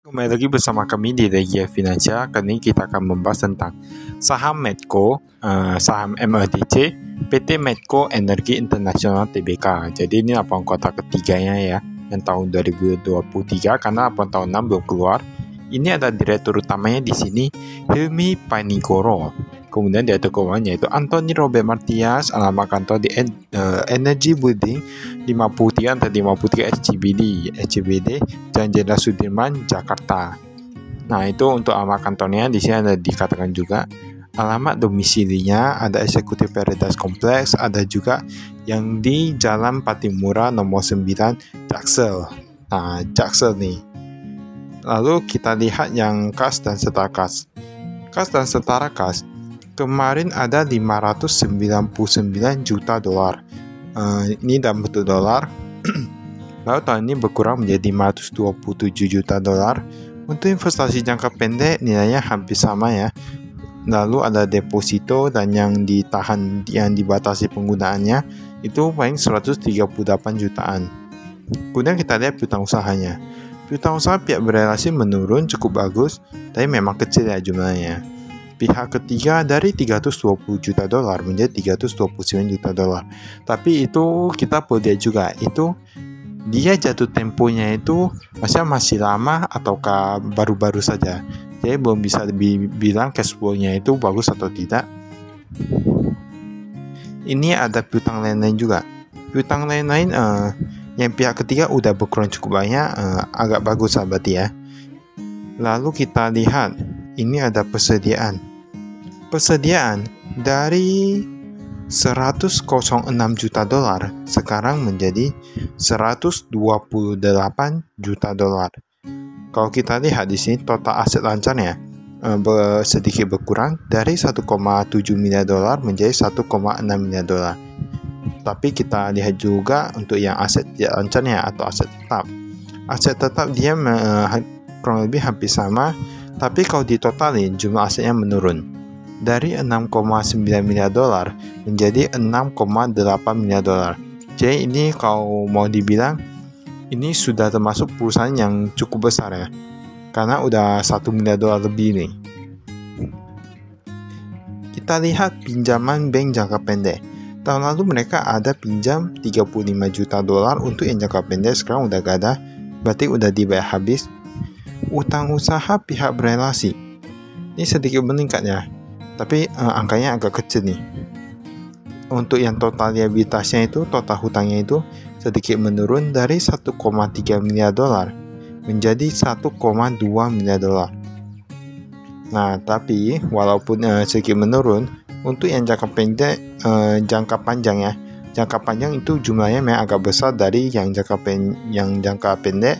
Kembali lagi bersama kami di Regia Finansial. Kali ini kita akan membahas tentang saham Medco, saham MRDC, PT Medco Energi Internasional Tbk. Jadi ini laporan kuartal ketiganya ya, yang tahun 2023 karena laporan tahun 6 belum keluar. Ini ada direktur utamanya di sini, Hilmi Panigoro. Kemudian direktur keuangannya yaitu Anthony Robert Martias, alamat kantor di Energy Building 53 atau 53 SCBD Jalan Jenderal Sudirman, Jakarta. Nah, itu untuk alamat kantornya. Di sini ada dikatakan juga alamat domisilinya, ada Eksekutif Paradise Complex, ada juga yang di Jalan Patimura nomor 9 Jaksel. Nah, Jaksel nih. Lalu kita lihat yang kas dan setara kas. Kas dan setara kas kemarin ada 599 juta dolar. Ini dalam bentuk dolar. Lalu tahun ini berkurang menjadi 527 juta dolar. Untuk investasi jangka pendek nilainya hampir sama ya. Lalu ada deposito dan yang ditahan, yang dibatasi penggunaannya itu paling 138 jutaan. Kemudian kita lihat piutang usahanya. Piutang usaha pihak berrelasi menurun cukup bagus, tapi memang kecil ya jumlahnya. Pihak ketiga dari 320 juta dolar menjadi 329 juta dolar. Tapi itu kita perlu lihat juga, itu dia jatuh temponya itu masih lama ataukah baru-baru saja. Jadi belum bisa dibilang cash flow-nya itu bagus atau tidak. Ini ada piutang lain-lain juga. Piutang lain-lain yang pihak ketiga udah berkurang cukup banyak, agak bagus berarti ya. Lalu kita lihat, ini ada persediaan. Persediaan dari 106 juta dolar sekarang menjadi 128 juta dolar. Kalau kita lihat di sini total aset lancarnya sedikit berkurang dari 1,7 miliar dolar menjadi 1,6 miliar dolar. Tapi kita lihat juga untuk yang aset tidak lancarnya atau aset tetap. Aset tetap dia kurang lebih hampir sama, tapi kalau ditotalin jumlah asetnya menurun dari 6,9 miliar dolar menjadi 6,8 miliar dolar. Jadi ini kalau mau dibilang ini sudah termasuk perusahaan yang cukup besar ya, karena udah 1 miliar dolar lebih nih. Kita lihat pinjaman bank jangka pendek. Tahun lalu mereka ada pinjam 35 juta dolar untuk yang jangka pendek, sekarang udah gak ada, berarti udah dibayar habis. Utang usaha pihak berrelasi ini sedikit meningkat ya, tapi angkanya agak kecil nih. Untuk yang total liabilitasnya itu, total hutangnya itu sedikit menurun dari 1,3 miliar dolar menjadi 1,2 miliar dolar. Nah, tapi walaupun sedikit menurun, untuk yang jangka pendek, jangka panjang ya, jangka panjang itu jumlahnya memang agak besar dari yang jangka pendek,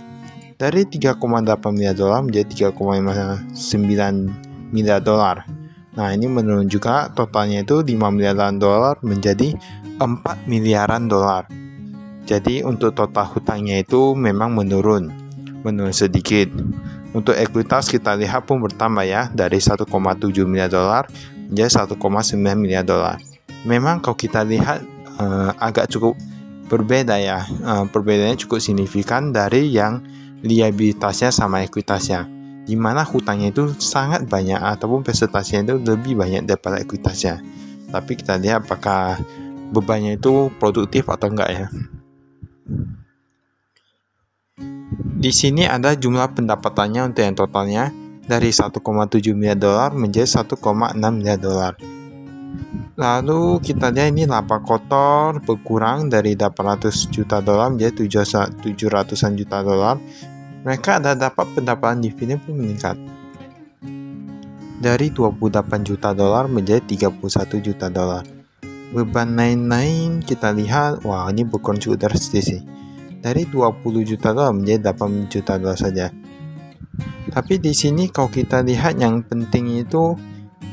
dari 3,8 miliar dolar menjadi 3,59 miliar dolar. Nah, ini menurun juga, totalnya itu 5 miliaran dolar menjadi 4 miliaran dolar. Jadi untuk total hutangnya itu memang menurun sedikit. Untuk ekuitas kita lihat pun bertambah ya, dari 1,7 miliar dolar menjadi 1,9 miliar dolar. Memang kalau kita lihat agak cukup berbeda ya, perbedaannya cukup signifikan dari yang liabilitasnya sama ekuitasnya, di mana hutangnya itu sangat banyak ataupun presentasinya itu lebih banyak daripada ekuitasnya. Tapi kita lihat apakah bebannya itu produktif atau enggak ya. Di sini ada jumlah pendapatannya untuk yang totalnya dari 1,7 miliar dolar menjadi 1,6 miliar dolar. Lalu kita lihat ini laba kotor berkurang dari 800 juta dolar menjadi 700-an juta dolar. Mereka ada dapat pendapatan dividen pun meningkat dari 28 juta dolar menjadi 31 juta dolar. Beban lain-lain kita lihat, wah ini berkurang cukup drastis sih, dari 20 juta dolar menjadi 8 juta dolar saja. Tapi di sini kalau kita lihat yang penting itu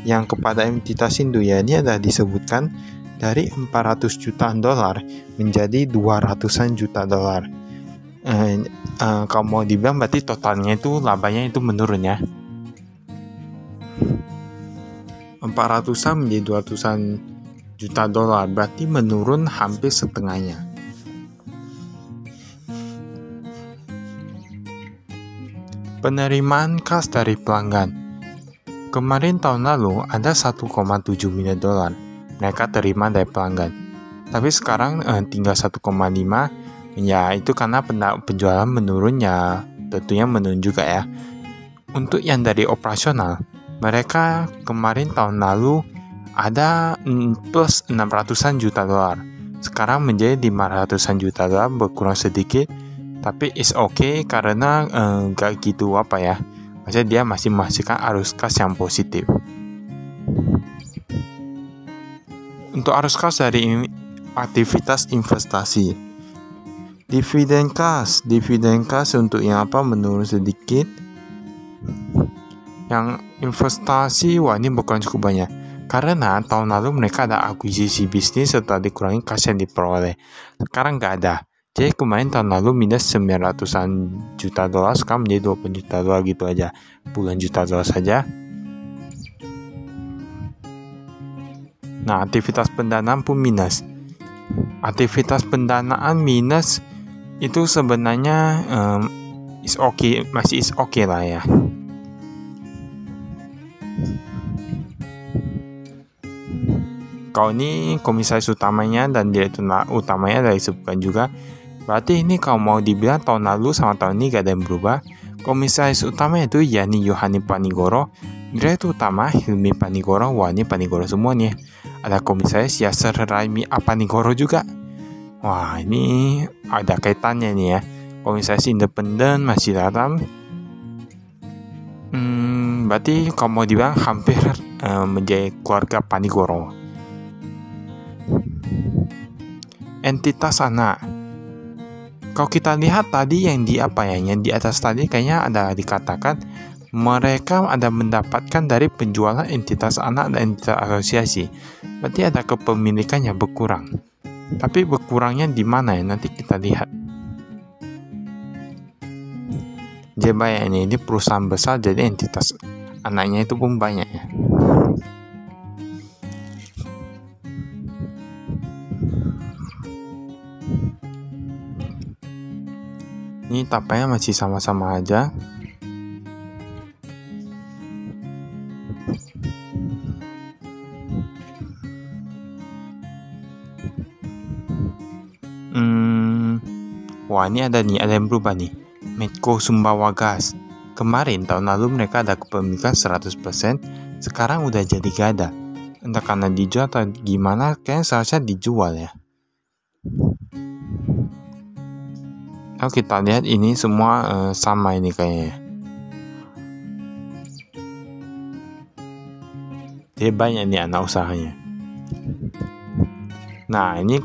yang kepada entitas Indo ya, ini adalah disebutkan dari 400 jutaan dolar menjadi 200-an juta dolar. Kalau mau dibilang berarti totalnya itu labanya itu menurun ya, 400-an menjadi 200-an juta dolar, berarti menurun hampir setengahnya. Penerimaan kas dari pelanggan. Kemarin tahun lalu ada 1,7 miliar dolar mereka terima dari pelanggan. Tapi sekarang tinggal 1,5. Ya itu karena penjualan menurun ya, tentunya menurun juga ya. Untuk yang dari operasional, mereka kemarin tahun lalu ada plus 600-an juta dolar. Sekarang menjadi 500-an juta dolar, berkurang sedikit. Tapi it's okay karena gak gitu apa ya. Maksudnya dia masih menghasilkan arus kas yang positif. Untuk arus kas dari aktivitas investasi. Dividen kas untuk yang apa menurun sedikit. Yang investasi, wah ini bukan cukup banyak. Karena tahun lalu mereka ada akuisisi bisnis setelah dikurangi kas yang diperoleh. Sekarang gak ada. Jadi kemarin tahun lalu minus 900-an juta dolar, sekarang menjadi 20 juta dolar gitu aja. Puluhan juta dolar saja. Nah, aktivitas pendanaan pun minus. Aktivitas pendanaan minus itu sebenarnya is okay, masih is okay lah ya. Kalau ini komisaris utamanya dan direktur utamanya dari disebutkan juga. Berarti ini kalau mau dibilang tahun lalu sama tahun ini gak ada yang berubah. Komisaris utama itu Yani Yohani Panigoro, direktur utama Hilmi Panigoro. Wah ini Panigoro semua nih. Ada komisaris Yasser Raimi Panigoro juga. Wah ini ada kaitannya nih ya. Komisaris independen masih dalam. Berarti kalau mau dibilang hampir menjadi keluarga Panigoro. Entitas anak. Kalau kita lihat tadi yang di atas tadi kayaknya ada dikatakan mereka ada mendapatkan dari penjualan entitas anak dan entitas asosiasi. Berarti ada kepemilikan yang berkurang. Tapi berkurangnya di mana ya? Nanti kita lihat. Jadi banyak ini perusahaan besar jadi entitas anaknya itu pun banyak ya. Ini tapanya masih sama-sama aja. Wah ini ada yang berubah nih. Medco Sumbawa Gas. Kemarin tahun lalu mereka ada kepemilikan 100%. Sekarang udah jadi gak ada. Entah karena dijual atau gimana. Kayaknya seharusnya dijual ya. Kalau kita lihat ini semua sama ini kayaknya. Dia banyak nih anak usahanya. Nah ini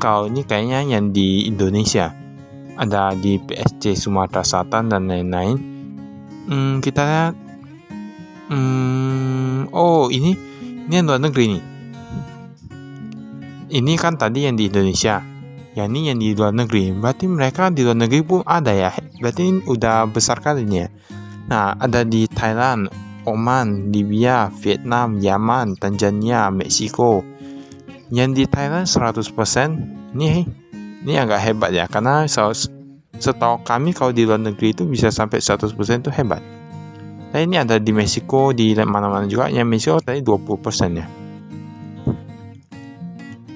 kayaknya yang di Indonesia. Ada di PSC Sumatera Selatan dan lain-lain. Kita lihat. Ini yang luar negeri nih. Ini kan tadi yang di Indonesia. Yang di luar negeri. Berarti mereka di luar negeri pun ada ya. Berarti ini udah besar kali nih ya. Nah, ada di Thailand, Oman, Libya, Vietnam, Yaman, Tanzania, Meksiko. Yang di Thailand 100%. Ini agak hebat ya. Karena setahu kami kalau di luar negeri itu bisa sampai 100% itu hebat. Nah, ini ada di Meksiko, di mana-mana juga. Yang Meksiko tadi 20% ya.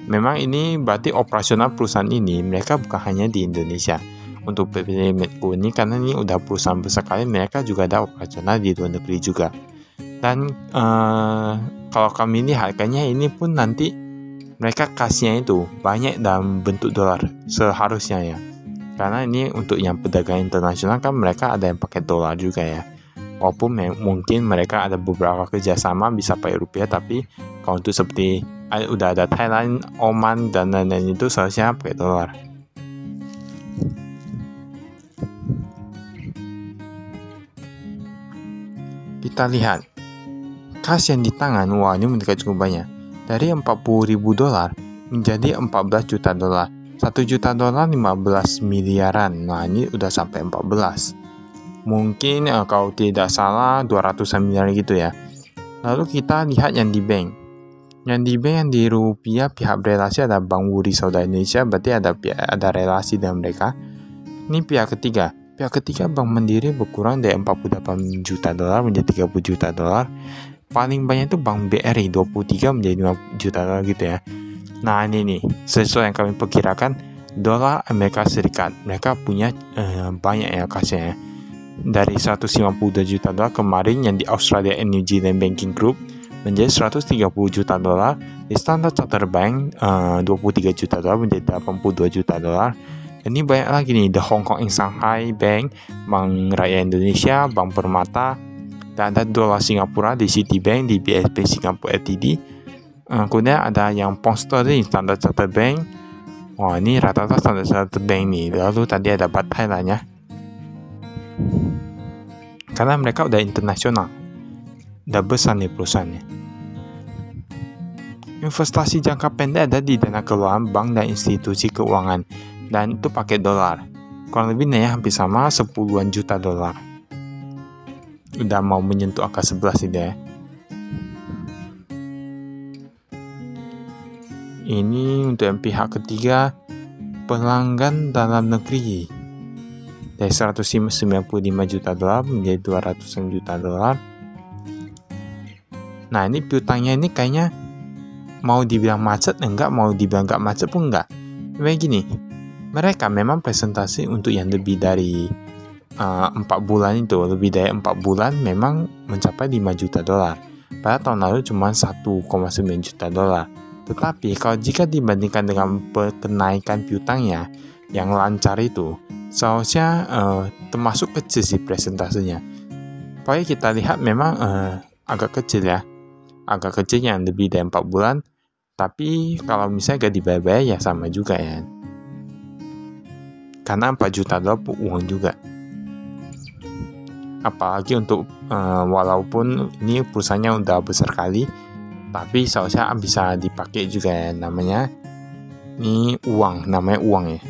Memang ini berarti operasional perusahaan ini mereka bukan hanya di Indonesia. Untuk PT Medco ini karena ini udah perusahaan besar kali, mereka juga ada operasional di luar negeri juga. Dan kalau kami lihat kayaknya ini pun nanti mereka kasihnya itu banyak dalam bentuk dolar seharusnya ya. Karena ini untuk yang pedagang internasional kan mereka ada yang pakai dolar juga ya. Walaupun mungkin mereka ada beberapa kerjasama bisa pakai rupiah, tapi kalau untuk seperti udah ada Thailand, Oman dan lain-lain itu seharusnya pakai dolar. Kita lihat kas yang di tangan, wah ini meningkat cukup banyak. Dari 40.000 dolar menjadi 14 juta dolar. 1 juta dolar 15 miliaran. Nah ini udah sampai 14. Mungkin kalau tidak salah 200 miliar gitu ya. Lalu kita lihat yang di bank. Yang di bank yang di rupiah pihak berelasi ada Bank Wuri Saudara Indonesia, berarti ada relasi dengan mereka. Ini pihak ketiga. Pihak ketiga Bank Mandiri berkurang dari 48 juta dolar menjadi 30 juta dolar. Paling banyak itu Bank BRI 23 menjadi 5 juta dolar gitu ya. Nah ini nih, sesuai yang kami perkirakan, dolar Amerika Serikat mereka punya banyak ya kasnya. Dari 152 juta dolar kemarin yang di Australia and New Zealand Banking Group menjadi 130 juta dolar. Di Standard Chartered Bank 23 juta dolar menjadi 82 juta dolar. Ini banyak lagi nih, The Hong Kong and Shanghai Bank, Bank Rakyat Indonesia, Bank Permata, dan ada dolar Singapura di Citibank, di BSP Singapore Ltd. Kemudian ada yang pound sterling Standard Chartered Bank. Wah, ini rata-rata Standard Chartered Bank nih. Lalu tadi ada Baht Thailand ya. Karena mereka udah internasional, udah besar nih perusahaannya. Investasi jangka pendek ada di dana kelolaan bank dan institusi keuangan, dan itu pakai dolar. Kurang lebih nih ya, hampir sama 10-an juta dolar. Udah mau menyentuh angka 11 ini ya. Ini untuk yang pihak ketiga, pelanggan dalam negeri dari 195 juta dolar menjadi 200 juta dolar. Nah ini piutangnya ini kayaknya mau dibilang macet enggak, mau dibilang enggak macet pun enggak. Kayak gini, mereka memang presentasi untuk yang lebih dari 4 bulan itu, lebih dari 4 bulan memang mencapai 5 juta dolar. Pada tahun lalu cuma 1,9 juta dolar. Tetapi kalau jika dibandingkan dengan kenaikan piutangnya yang lancar itu, seharusnya termasuk kecil sih presentasenya. Pokoknya kita lihat memang agak kecil ya, agak kecil yang lebih dari 4 bulan. Tapi kalau misalnya gak dibayar ya sama juga ya, karena 4 juta dolar pun uang juga. Apalagi untuk walaupun ini perusahaannya udah besar kali, tapi seharusnya bisa dipakai juga ya, namanya ini uang, namanya uang ya.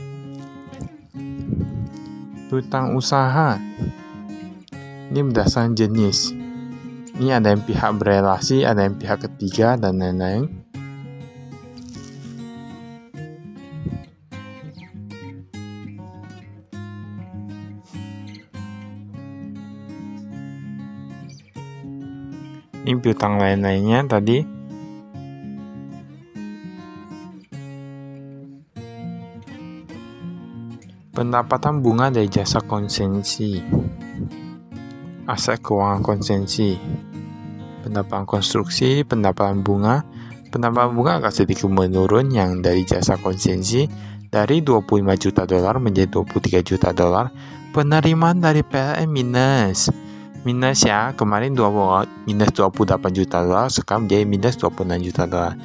Piutang usaha ini berdasarkan jenis. Ini ada yang pihak berelasi, ada yang pihak ketiga, dan lain-lain. Ini piutang lain-lainnya tadi. Pendapatan bunga dari jasa konsensi, aset keuangan konsensi, pendapatan konstruksi, pendapatan bunga. Pendapatan bunga agak sedikit menurun yang dari jasa konsensi dari 25 juta dolar menjadi 23 juta dolar. Penerimaan dari PLN minus ya, kemarin minus 28 juta dolar, sekarang menjadi minus 26 juta dolar.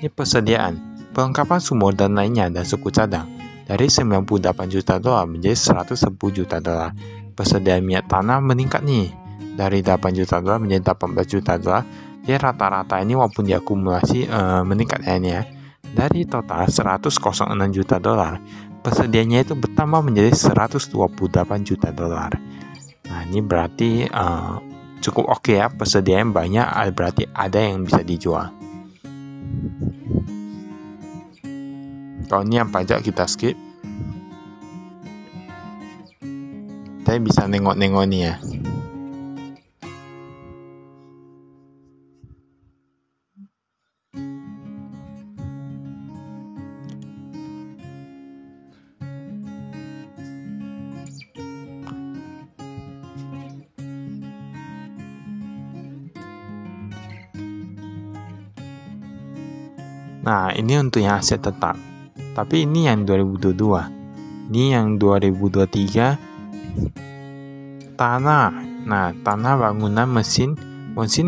Ini persediaan, perlengkapan sumur dan lainnya dan suku cadang dari 98 juta dolar menjadi 110 juta dolar. Persediaan minyak tanah meningkat nih dari 8 juta dolar menjadi 18 juta dolar. Jadi rata-rata ini walaupun diakumulasi meningkat ya ini ya. Dari total 106 juta dolar, persediaannya itu bertambah menjadi 128 juta dolar. Nah ini berarti cukup oke ya, persediaan banyak, berarti ada yang bisa dijual. Kalau ini yang pajak kita skip. Saya bisa nengok-nengok nih ya. Nah ini untuk yang aset tetap. Tapi ini yang 2022. Ini yang 2023 tanah. Nah, tanah, bangunan, mesin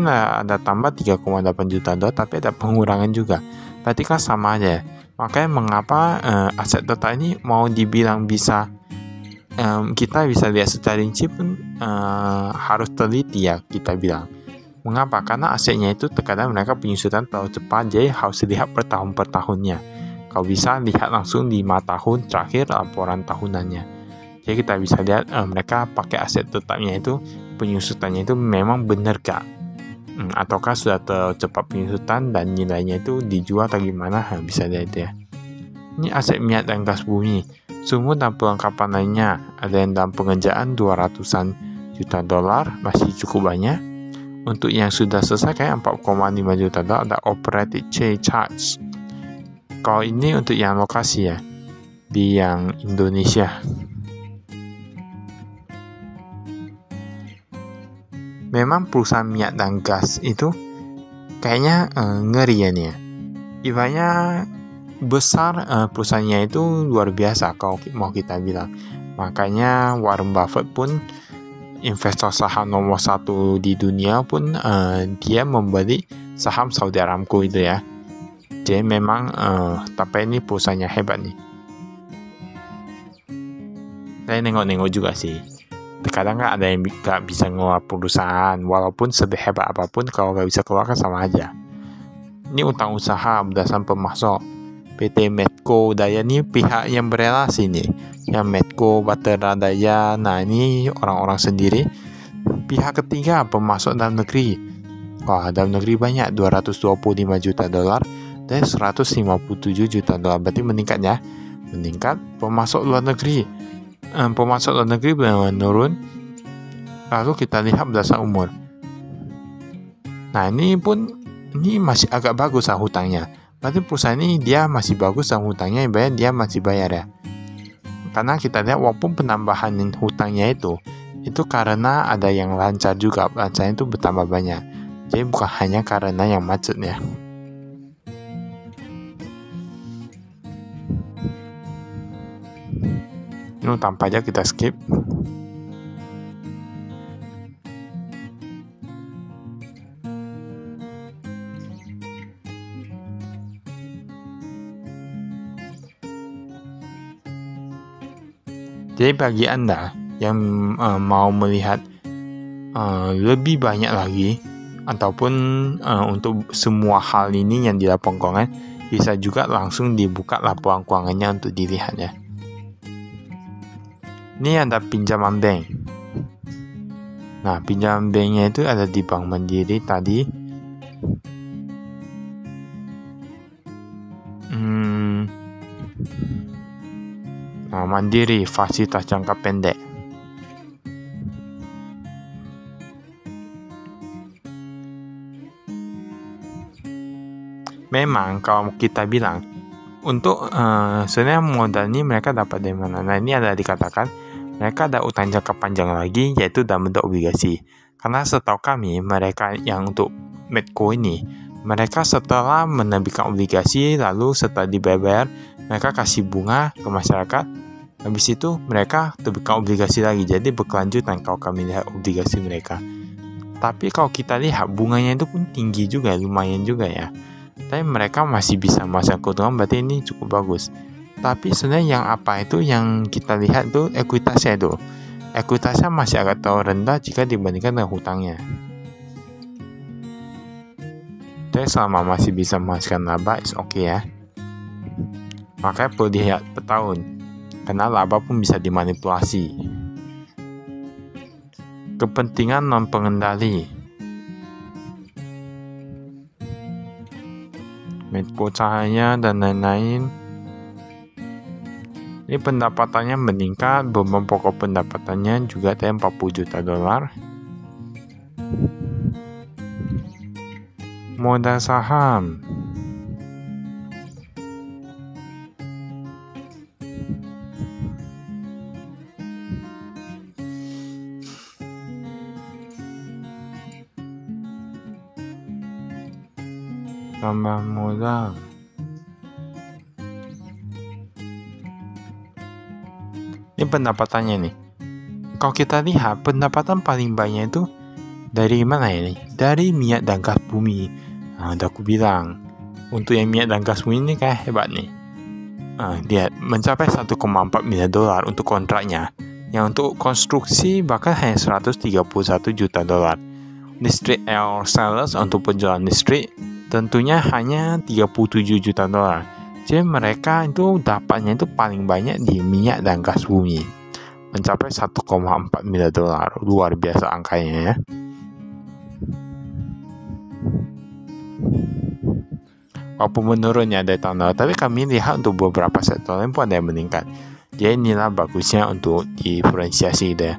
lah ada tambah 3,8 juta dolar, tapi ada pengurangan juga. Berarti kan sama aja. Makanya mengapa aset tetap ini mau dibilang bisa kita bisa lihat secara rinci pun harus teliti ya kita bilang. Mengapa? Karena asetnya itu terkadang mereka penyusutan terlalu cepat, jadi harus dilihat per tahunnya. Kalau bisa lihat langsung 5 tahun terakhir laporan tahunannya. Jadi kita bisa lihat mereka pakai aset tetapnya itu, penyusutannya itu memang benar gak? Ataukah sudah tercepat penyusutan dan nilainya itu dijual atau gimana? Bisa lihat ya. Ini aset minyak dan gas bumi. Sumur dan perlengkapan lainnya ada yang dalam pengerjaan 200-an juta dolar, masih cukup banyak. Untuk yang sudah selesai kayak 4,5 juta dolar, ada operated charge. Kalau ini untuk yang lokasi ya, di yang Indonesia. Memang perusahaan minyak dan gas itu kayaknya ngeri ya nih ya. Ibaratnya besar, perusahaannya itu luar biasa kalau mau kita bilang. Makanya Warren Buffett pun investor saham nomor 1 di dunia pun dia membeli saham Saudi Aramco itu ya. Jadi memang tapi ini perusahaannya hebat nih. Saya nengok-nengok juga sih. Terkadang kan ada yang gak bisa ngelola perusahaan, walaupun sehebat apapun kalau gak bisa keluar kan sama aja. Ini utang usaha berdasarkan pemasok. PT Medco Daya ini pihak yang berelasi nih. Yang Medco Batera Daya, nah ini orang-orang sendiri. Pihak ketiga pemasok dalam negeri. Wah, dalam negeri banyak, 225 juta dolar dan 157 juta dolar. Berarti meningkat ya. Meningkat. Pemasok luar negeri. Pemasok luar negeri menurun. Lalu kita lihat berdasarkan umur. Nah, ini masih agak bagus hutangnya. Berarti perusahaan ini dia masih bagus dan hutangnya dia masih bayar ya. Karena kita lihat walaupun penambahan hutangnya itu karena ada yang lancar juga, lancarnya itu bertambah banyak. Jadi bukan hanya karena yang macet ya. Ini tanpa aja kita skip. Jadi bagi Anda yang mau melihat lebih banyak lagi ataupun untuk semua hal ini yang dilaporkan, bisa juga langsung dibuka laporan keuangannya untuk dilihat ya. Ini ada pinjaman bank. Nah, pinjaman banknya itu ada di Bank Mandiri tadi. Mandiri fasilitas jangka pendek. Memang kalau kita bilang untuk sebenarnya modal ini mereka dapat dari mana? Nah, ini ada dikatakan mereka ada utang jangka panjang lagi, yaitu dalam bentuk obligasi. Karena setahu kami mereka yang untuk Medco ini, mereka setelah menerbitkan obligasi lalu setelah dibayar mereka kasih bunga ke masyarakat. Habis itu mereka terbitkan obligasi lagi, jadi berkelanjutan kalau kami lihat obligasi mereka. Tapi kalau kita lihat bunganya itu pun tinggi juga, lumayan juga ya. Tapi mereka masih bisa masuk keuntungan, berarti ini cukup bagus. Tapi sebenarnya yang apa itu yang kita lihat itu ekuitasnya itu. Ekuitasnya masih agak terlalu rendah jika dibandingkan dengan hutangnya. Jadi selama masih bisa menghasilkan laba, it's okay ya. Makanya perlu dilihat per tahun. Karena laba pun bisa dimanipulasi. Kepentingan non-pengendali. Medco Cahaya dan lain-lain. Ini pendapatannya meningkat, beban pokok pendapatannya juga 40 juta dolar. Modal saham. Tambah modal. Ini pendapatannya nih. Kalau kita lihat pendapatan paling banyak itu dari mana ini? Dari minyak dan gas bumi. Udah aku bilang untuk yang minyak dan gas bumi ini kayak hebat nih. Dia mencapai 1,4 miliar dolar untuk kontraknya. Yang untuk konstruksi bahkan hanya 131 juta dolar. Listrik air sales untuk penjualan listrik tentunya hanya 37 juta dolar. Jadi mereka itu dapatnya itu paling banyak di minyak dan gas bumi. Mencapai 1,4 miliar dolar. Luar biasa angkanya ya. walaupun menurunnya dari tahun lalu, tapi kami lihat untuk beberapa sektor lain pun ada yang meningkat. Jadi inilah bagusnya untuk diferensiasi gitu ya.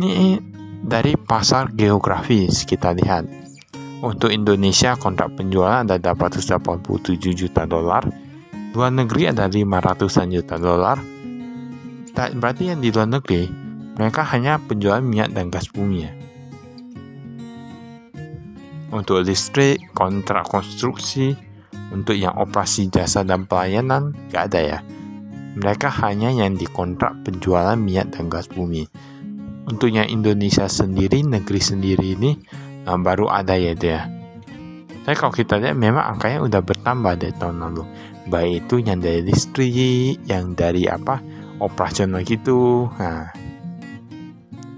Ini dari pasar geografis kita lihat. Untuk Indonesia kontrak penjualan ada 887 juta dolar, luar negeri ada 500-an juta dolar. Berarti yang di luar negeri mereka hanya penjualan minyak dan gas bumi ya. Untuk listrik, kontrak konstruksi, untuk yang operasi jasa dan pelayanan nggak ada ya. Mereka hanya yang dikontrak penjualan minyak dan gas bumi. Untuk yang Indonesia sendiri, negeri sendiri ini baru ada ya dia. Tapi kalau kita lihat memang angkanya udah bertambah dari tahun lalu. Baik itu yang dari listrik, yang dari operasional gitu. Nah,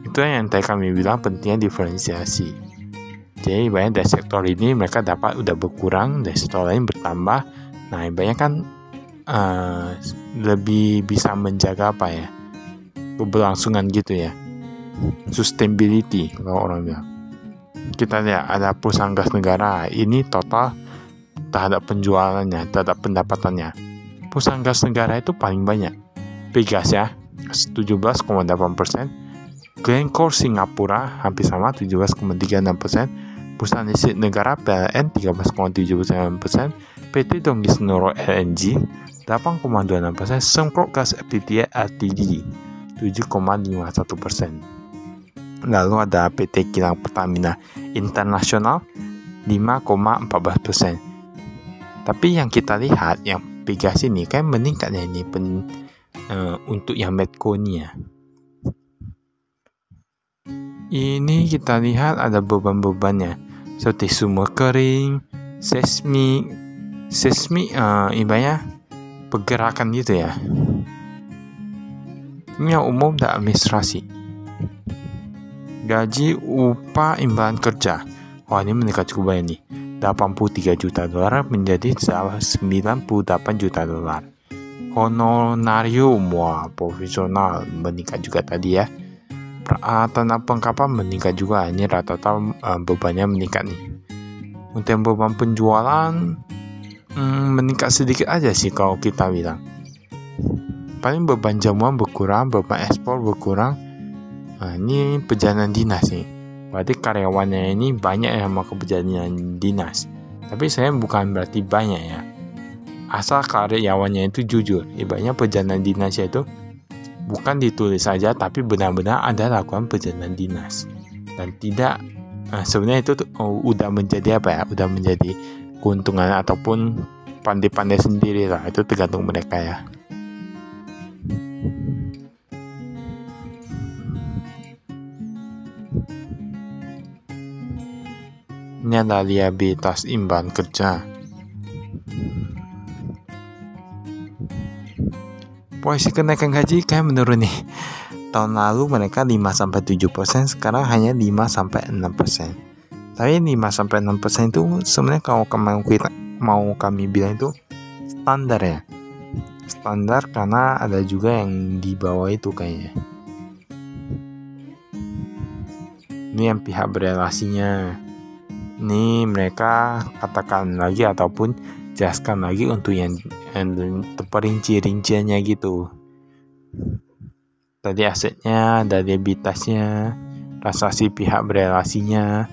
itu yang tadi kami bilang pentingnya diferensiasi. Jadi banyak dari sektor ini mereka dapat udah berkurang, dari sektor lain bertambah. Nah, banyak kan lebih bisa menjaga keberlangsungan gitu ya, sustainability kalau orang bilang. Kita lihat ada perusahaan gas negara, ini total terhadap penjualannya, terhadap pendapatannya. Perusahaan gas negara itu paling banyak. Pegas ya, 17,8%. Glencore Singapura hampir sama, 17,36%. Perusahaan listrik negara PLN 13,79%. PT Donggi Senoro LNG 8,26%, Semprot Gas FPT Ltd 7,51%. Lalu ada PT Kilang Pertamina Internasional 5,14%. Tapi yang kita lihat yang Pegas ini kan meningkatnya ini untuk yang Medco ini ya. Ini kita lihat ada beban-bebannya seperti sumur kering, seismik ibaratnya pergerakan gitu ya. Ini yang umum dan administrasi. Gaji upah imbalan kerja. Wah, ini meningkat cukup banyak nih. 83 juta dolar menjadi 98 juta dolar. Honorarium, wah, profesional meningkat juga tadi ya. Peralatan perlengkapan meningkat juga. Ini rata-rata bebannya meningkat nih. Untuk beban penjualan meningkat sedikit aja sih kalau kita bilang. Paling beban jamuan berkurang, beban ekspor berkurang. Nah, ini perjalanan dinas nih. Berarti karyawannya ini banyak yang melakukan perjalanan dinas. Tapi saya bukan berarti banyak ya. Asal karyawannya itu jujur. Ibaratnya perjalanan dinasnya itu bukan ditulis saja, tapi benar-benar ada lakukan perjalanan dinas. Dan tidak, sebenarnya itu udah menjadi udah menjadi keuntungan ataupun pandai-pandai sendiri lah. Itu tergantung mereka ya. Ini adalah liabilitas imbalan kerja. Posisi kenaikan gaji kayak menurun nih. Tahun lalu mereka 5-7%, sekarang hanya 5-6%. Tapi 5-6% itu sebenarnya kalau mau kami bilang itu standar ya. Standar karena ada juga yang di bawah itu kayaknya. Ini yang pihak berelasinya. Ini mereka katakan lagi ataupun jelaskan lagi untuk yang perinci-rinciannya gitu. Tadi asetnya, ada liabilitasnya, transaksi pihak berelasinya.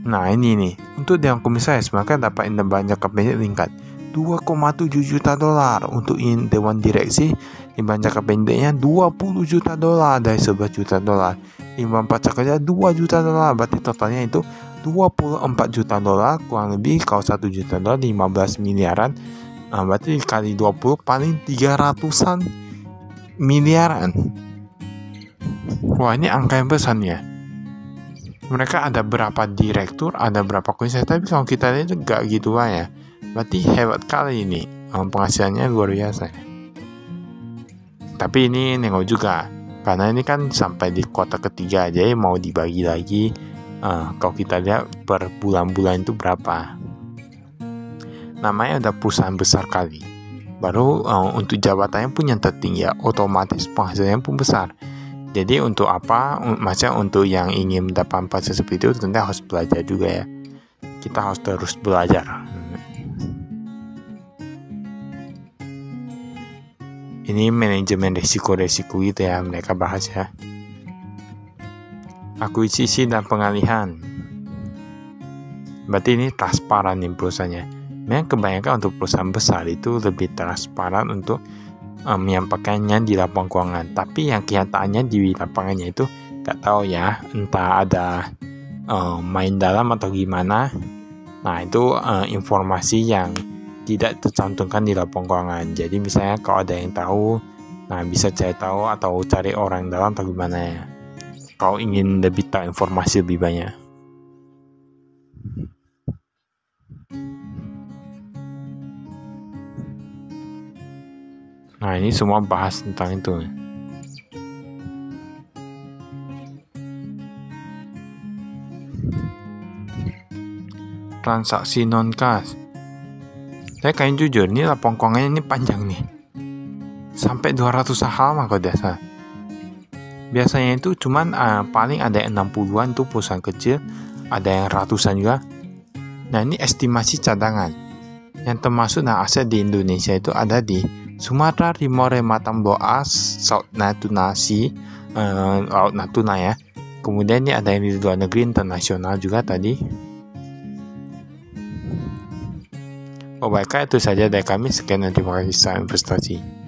Nah ini nih, untuk Dewan Komisaris maka dapat banyak KPI meningkat 2,7 juta dolar. Untuk Dewan Direksi imbang jangka pendeknya 20 juta dolar dari 11 juta dolar. Imbang pajak kerja 2 juta dolar, berarti totalnya itu 24 juta dolar, kurang lebih kalau 1 juta dolar 15 miliaran. Berarti kali 20 paling 300-an miliaran. Wah, ini angka yang besar ya. Mereka ada berapa direktur, ada berapa komisaris, tapi kalau kita lihat enggak gitu ya. Berarti hebat kali ini, penghasilannya luar biasa. Tapi ini nengok juga, karena ini kan sampai di kuartal ketiga aja, mau dibagi lagi. Kalau kita lihat per bulan-bulan itu berapa. Namanya udah perusahaan besar kali. Baru untuk jabatannya pun yang tertinggi ya, otomatis penghasilannya pun besar. Jadi untuk apa? Maksudnya untuk yang ingin mendapatkan seperti itu tentu harus belajar juga ya. Kita harus terus belajar. Ini manajemen risiko-risiko gitu ya mereka bahas ya. Akuisisi dan pengalihan. Berarti ini transparan nih perusahaannya. Memang kebanyakan untuk perusahaan besar itu lebih transparan untuk menyampaikannya di lapangan keuangan. Tapi yang kenyataannya di lapangannya itu gak tahu ya, entah ada main dalam atau gimana. Nah itu informasi yang tidak tercantumkan di lapangan keuangan. Jadi misalnya kalau ada yang tahu, nah bisa cari tahu atau cari orang dalam atau gimana ya. Kalau ingin lebih tahu informasi lebih banyak. Nah ini semua bahas tentang itu. Transaksi non-cash. Saya kayaknya jujur, ini laporan keuangannya ini panjang nih. Sampai 200 halaman kalau tidak salah. Biasanya itu cuman paling ada yang 60-an tuh perusahaan kecil, ada yang ratusan juga. Nah ini estimasi cadangan. Yang termasuk aset di Indonesia itu ada di Sumatera, Timor, Batas, Laut Natuna ya. Kemudian ini ada yang di luar negeri, internasional juga tadi. Oh baiklah, itu saja dari kami. Sekian dan terima kasih. Salam investasi.